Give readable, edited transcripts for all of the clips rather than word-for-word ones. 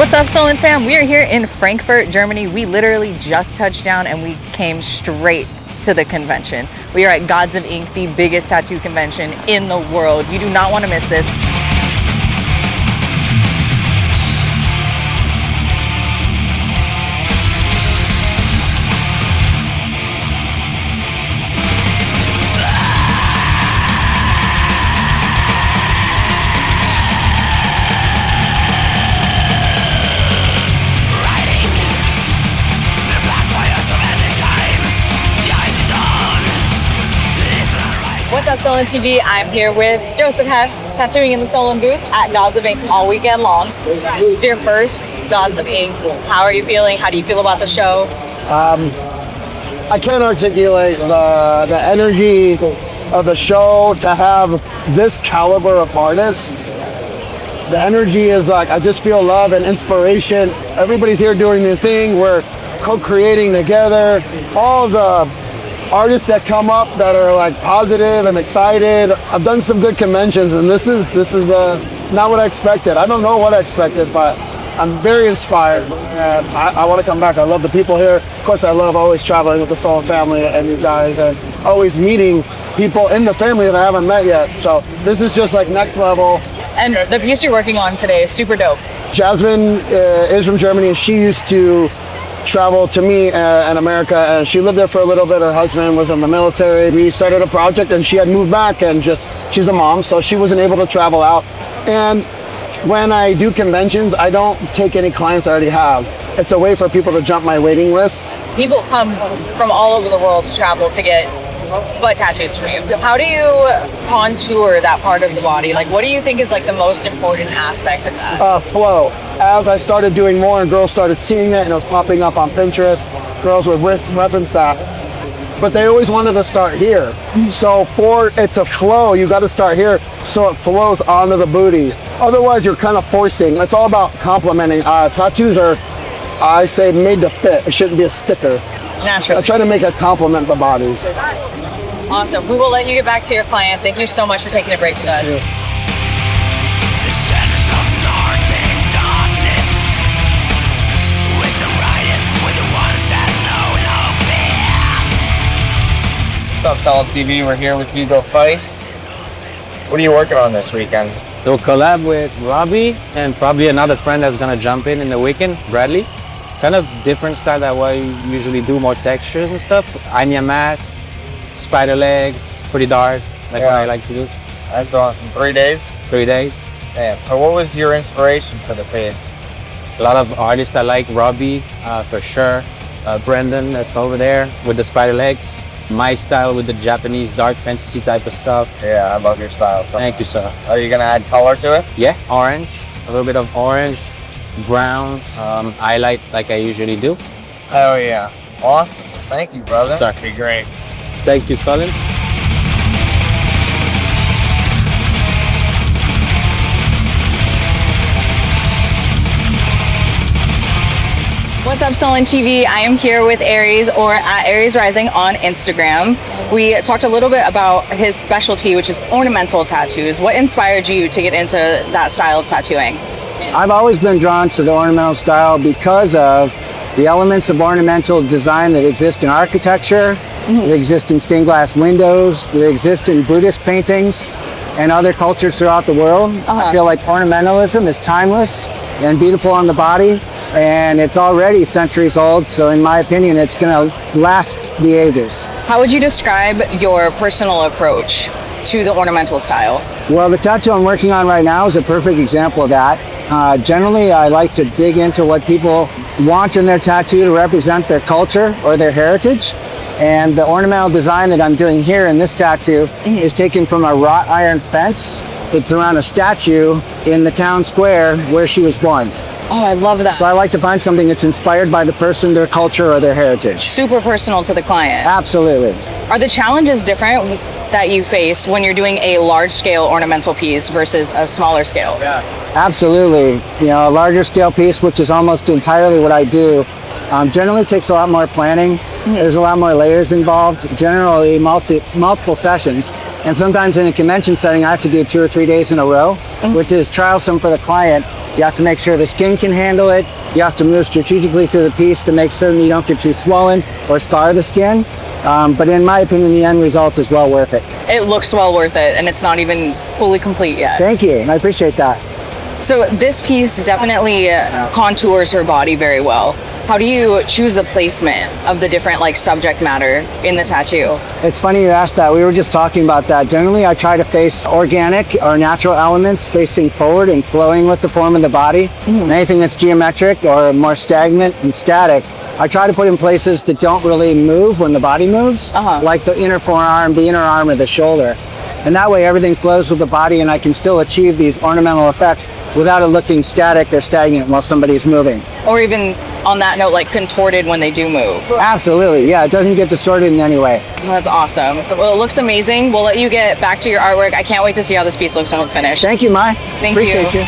What's up, Sullen fam? We are here in Frankfurt, Germany. We literally just touched down and we came straight to the convention. We are at Gods of Ink, the biggest tattoo convention in the world. You do not want to miss this. What's up, SullenTV? I'm here with Joseph Haefs, tattooing in the Sullen booth at Gods of Ink all weekend long. It's your first Gods of Ink. How are you feeling? How do you feel about the show? I can't articulate the energy of the show to have this caliber of artists. The energy is like, I just feel love and inspiration. Everybody's here doing their thing. We're co-creating together. All the artists that come up that are like positive and excited. I've done some good conventions, and this is not what I expected. I don't know what I expected, but I'm very inspired, and I want to come back. I love the people here. Of course, I love always traveling with the Sullen family and you guys, and always meeting people in the family that I haven't met yet. So this is just like next level. And the piece you're working on today is super dope. Jasmine is from Germany, and she used to travel to me in America, and she lived there for a little bit. Her husband was in the military. We started a project, and she had moved back, and she's a mom, so she wasn't able to travel out. And when I do conventions, I don't take any clients I already have. It's a way for people to jump my waiting list. People come from all over the world to travel to get butt tattoos from you. How do you contour that part of the body? Like, what do you think is like the most important aspect of that? Flow. As I started doing more and girls started seeing it and it was popping up on Pinterest, girls would reference that. But they always wanted to start here. So for it to flow, you got to start here so it flows onto the booty. Otherwise, you're kind of forcing. It's all about complementing. Tattoos are, I say, made to fit. It shouldn't be a sticker. Naturally. I try to make it complement the body. Awesome. We will let you get back to your client. Thank you so much for taking a break with us. Yeah. What's up, SullenTV? We're here with Hugo Feist. What are you working on this weekend? So collab with Robbie and probably another friend that's gonna jump in the weekend, Bradley. Kind of different style that I usually do, more textures and stuff. Anya mask, spider legs, pretty dark, like what I like to do. That's awesome. 3 days? 3 days. Damn. So what was your inspiration for the piece? A lot of artists I like, Robbie, for sure. Brendan, that's over there with the spider legs. My style with the Japanese dark fantasy type of stuff. Yeah, I love your style. So Thank you, sir. Are you gonna add color to it? Yeah, orange, a little bit of orange, brown, highlight like I usually do. Oh yeah. Awesome. Thank you, brother. Sir. Be great. Thank you, Sullen. What's up, SullenTV? I am here with Aries, or at Aries Rising on Instagram. We talked a little bit about his specialty, which is ornamental tattoos. What inspired you to get into that style of tattooing? I've always been drawn to the ornamental style because of the elements of ornamental design that exist in architecture, that exist in stained glass windows, that exist in Buddhist paintings and other cultures throughout the world. I feel like ornamentalism is timeless and beautiful on the body, and it's already centuries old, so in my opinion, it's gonna last the ages. How would you describe your personal approach to the ornamental style? Well, the tattoo I'm working on right now is a perfect example of that. Generally, I like to dig into what people want in their tattoo to represent their culture or their heritage. And the ornamental design that I'm doing here in this tattoo is taken from a wrought iron fence. It's around a statue in the town square where she was born. Oh, I love that. So I like to find something that's inspired by the person, their culture, or their heritage. Super personal to the client. Absolutely. Are the challenges different that you face when you're doing a large-scale ornamental piece versus a smaller scale? Yeah. Absolutely. You know, a larger scale piece, which is almost entirely what I do, generally takes a lot more planning. There's a lot more layers involved, generally multiple sessions. And sometimes in a convention setting, I have to do 2 or 3 days in a row, which is troublesome for the client You have to make sure the skin can handle it. You have to move strategically through the piece to make certain you don't get too swollen or scar the skin. But in my opinion, the end result is well worth it. It looks well worth it, and it's not even fully complete yet. Thank you. I appreciate that. So this piece definitely contours her body very well. How do you choose the placement of the different like subject matter in the tattoo? It's funny you asked that. We were just talking about that. Generally, I try to face organic or natural elements facing forward and flowing with the form of the body. And anything that's geometric or more stagnant and static, I try to put in places that don't really move when the body moves, like the inner forearm, the inner arm, or the shoulder. And that way everything flows with the body and I can still achieve these ornamental effects without it looking static or stagnant while somebody's moving. Or even on that note, like contorted when they do move. Absolutely, yeah, it doesn't get distorted in any way. That's awesome. Well, it looks amazing. We'll let you get back to your artwork. I can't wait to see how this piece looks when it's finished. Thank you, Mai. Thank Appreciate you.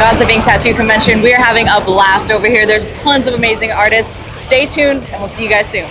That's a big tattoo convention. We are having a blast over here. There's tons of amazing artists. Stay tuned and we'll see you guys soon.